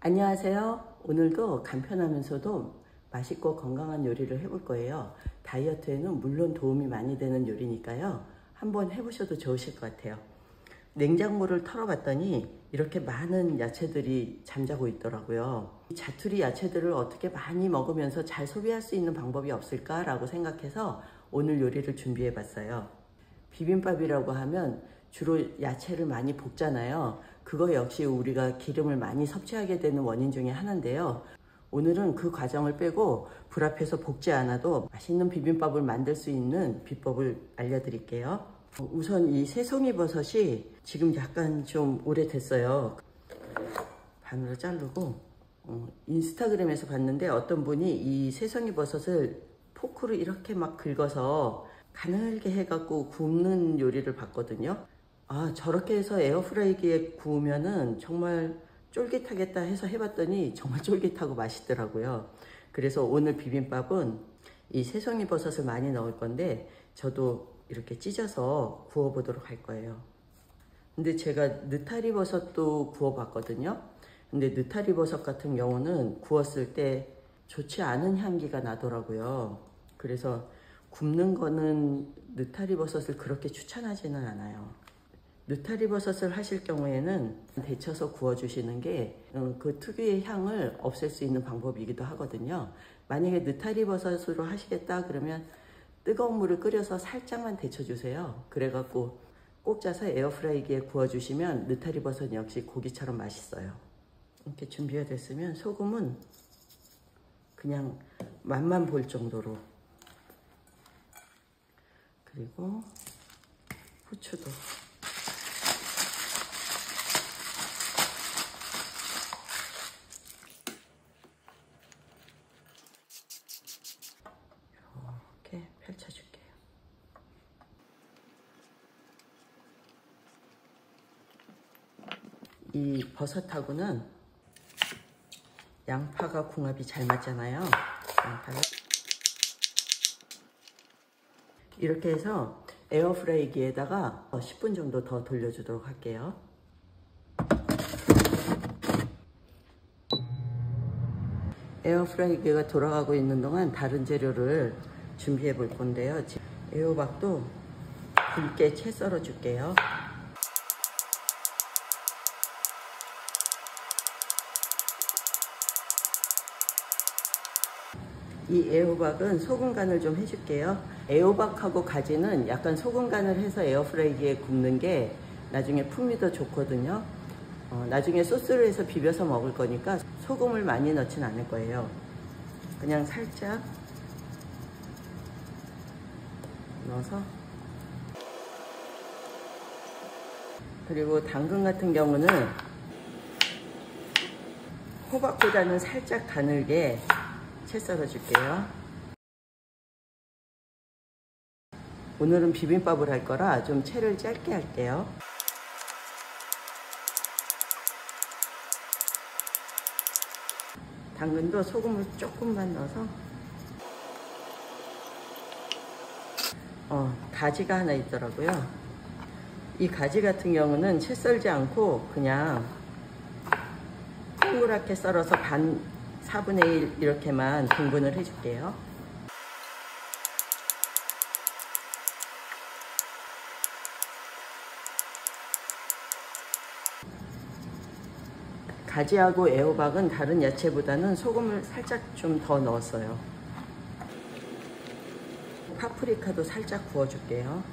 안녕하세요. 오늘도 간편하면서도 맛있고 건강한 요리를 해볼 거예요. 다이어트에는 물론 도움이 많이 되는 요리니까요. 한번 해보셔도 좋으실 것 같아요. 냉장고를 털어봤더니 이렇게 많은 야채들이 잠자고 있더라고요. 이 자투리 야채들을 어떻게 많이 먹으면서 잘 소비할 수 있는 방법이 없을까라고 생각해서 오늘 요리를 준비해 봤어요. 비빔밥이라고 하면 주로 야채를 많이 볶잖아요. 그거 역시 우리가 기름을 많이 섭취하게 되는 원인 중에 하나인데요. 오늘은 그 과정을 빼고 불 앞에서 볶지 않아도 맛있는 비빔밥을 만들 수 있는 비법을 알려드릴게요. 우선 이 새송이 버섯이 지금 약간 좀 오래됐어요. 반으로 자르고 인스타그램에서 봤는데 어떤 분이 이 새송이 버섯을 포크로 이렇게 막 긁어서 가늘게 해갖고 굽는 요리를 봤거든요. 저렇게 해서 에어프라이기에 구우면은 정말 쫄깃하겠다 해서 해봤더니 정말 쫄깃하고 맛있더라고요. 그래서 오늘 비빔밥은 이 새송이 버섯을 많이 넣을 건데 저도 이렇게 찢어서 구워보도록 할 거예요. 근데 제가 느타리 버섯도 구워봤거든요. 근데 느타리 버섯 같은 경우는 구웠을 때 좋지 않은 향기가 나더라고요. 그래서 굽는 거는 느타리 버섯을 그렇게 추천하지는 않아요. 느타리 버섯을 하실 경우에는 데쳐서 구워주시는 게 그 특유의 향을 없앨 수 있는 방법이기도 하거든요. 만약에 느타리 버섯으로 하시겠다 그러면 뜨거운 물을 끓여서 살짝만 데쳐주세요. 그래갖고 꼭 짜서 에어프라이기에 구워주시면 느타리 버섯 역시 고기처럼 맛있어요. 이렇게 준비가 됐으면 소금은 그냥 맛만 볼 정도로, 그리고 후추도 이렇게 펼쳐줄게요. 이 버섯하고는 양파가 궁합이 잘 맞잖아요. 양파를 이렇게 해서 에어프라이기에다가 10분 정도 더 돌려주도록 할게요. 에어프라이기가 돌아가고 있는 동안 다른 재료를 준비해 볼 건데요. 애호박도 굵게 채 썰어 줄게요. 이 애호박은 소금 간을 좀 해줄게요. 애호박하고 가지는 약간 소금 간을 해서 에어프라이기에 굽는 게 나중에 풍미도 좋거든요. 나중에 소스를 해서 비벼서 먹을 거니까 소금을 많이 넣진 않을 거예요. 그냥 살짝 넣어서, 그리고 당근 같은 경우는 호박보다는 살짝 가늘게 채 썰어 줄게요. 오늘은 비빔밥을 할 거라 좀 채를 짧게 할게요. 당근도 소금을 조금만 넣어서, 가지가 하나 있더라고요. 이 가지 같은 경우는 채 썰지 않고 그냥 동그랗게 썰어서 4분의 1 이렇게만 등분을 해줄게요. 가지하고 애호박은 다른 야채보다는 소금을 살짝 좀 더 넣었어요. 파프리카도 살짝 구워줄게요.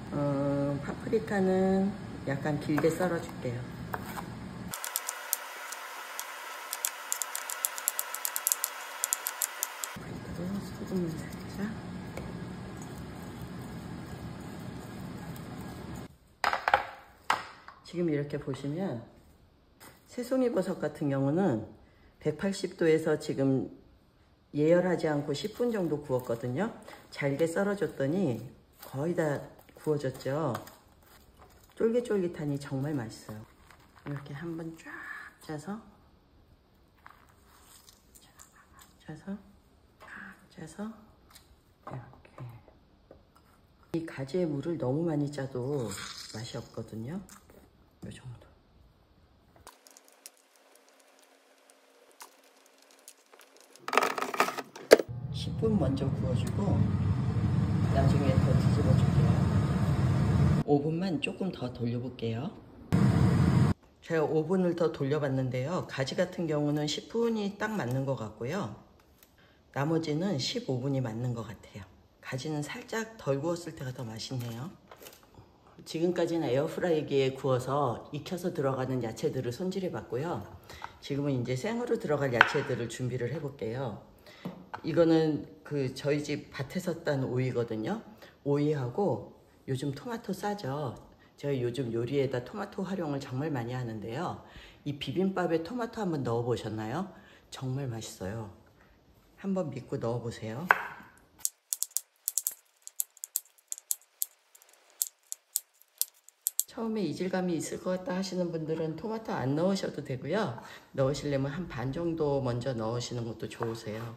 파프리카는 약간 길게 썰어줄게요. 소금을 살짝. 지금 이렇게 보시면 새송이 버섯 같은 경우는 180도에서 지금 예열하지 않고 10분 정도 구웠거든요. 잘게 썰어줬더니 거의 다 구워졌죠. 쫄깃쫄깃하니 정말 맛있어요. 이렇게 한번 쫙 짜서 이렇게. 이 가지에 물을 너무 많이 짜도 맛이 없거든요. 이 정도. 10분 먼저 구워주고 나중에 더 뒤집어 줄게요. 5분만 조금 더 돌려볼게요. 제가 5분을 더 돌려봤는데요. 가지 같은 경우는 10분이 딱 맞는 것 같고요. 나머지는 15분이 맞는 것 같아요. 가지는 살짝 덜 구웠을 때가 더 맛있네요. 지금까지는 에어프라이기에 구워서 익혀서 들어가는 야채들을 손질해 봤고요. 지금은 이제 생으로 들어갈 야채들을 준비를 해 볼게요. 이거는 저희 집 밭에서 딴 오이거든요. 오이하고 요즘 토마토 싸죠. 제가 요즘 요리에다 토마토 활용을 정말 많이 하는데요. 이 비빔밥에 토마토 한번 넣어 보셨나요? 정말 맛있어요. 한번 믿고 넣어 보세요. 처음에 이질감이 있을 것 같다 하시는 분들은 토마토 안 넣으셔도 되고요. 넣으시려면 한 반 정도 먼저 넣으시는 것도 좋으세요.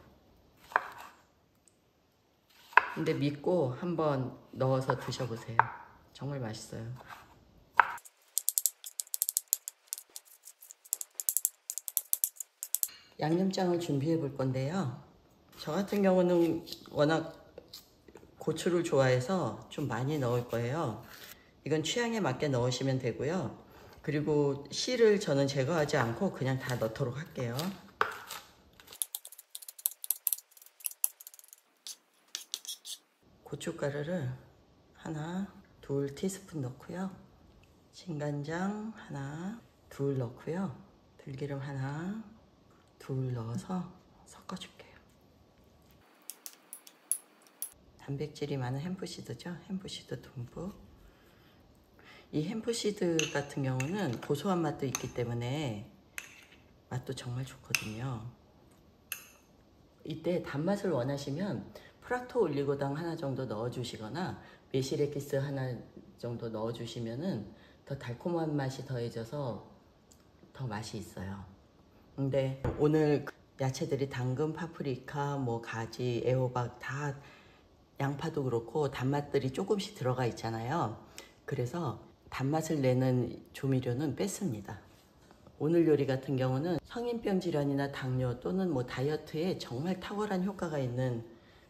근데 믿고 한번 넣어서 드셔보세요. 정말 맛있어요. 양념장을 준비해 볼 건데요. 저 같은 경우는 워낙 고추를 좋아해서 좀 많이 넣을 거예요. 이건 취향에 맞게 넣으시면 되고요. 그리고 씨를 저는 제거하지 않고 그냥 다 넣도록 할게요. 고춧가루를 하나, 2티스푼 넣고요. 진간장 하나, 2 넣고요. 들기름 하나, 2 넣어서 섞어줄게요. 단백질이 많은 햄프시드죠. 햄프시드 듬뿍. 이 햄프시드 같은 경우는 고소한 맛도 있기 때문에 맛도 정말 좋거든요. 이때 단맛을 원하시면 프락토 올리고당 하나 정도 넣어주시거나 메시레기스 하나 정도 넣어주시면은 더 달콤한 맛이 더해져서 더 맛이 있어요. 근데 오늘 야채들이 당근, 파프리카, 가지, 애호박 다 양파도 그렇고 단맛들이 조금씩 들어가 있잖아요. 그래서 단맛을 내는 조미료는 뺐습니다. 오늘 요리 같은 경우는 성인병 질환이나 당뇨 또는 다이어트에 정말 탁월한 효과가 있는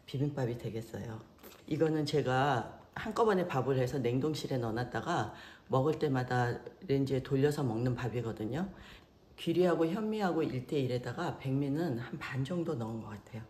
비빔밥이 되겠어요. 이거는 제가 한꺼번에 밥을 해서 냉동실에 넣어놨다가 먹을 때마다 렌즈에 돌려서 먹는 밥이거든요. 귀리하고 현미하고 1대1에다가 백미는 한 반 정도 넣은 것 같아요.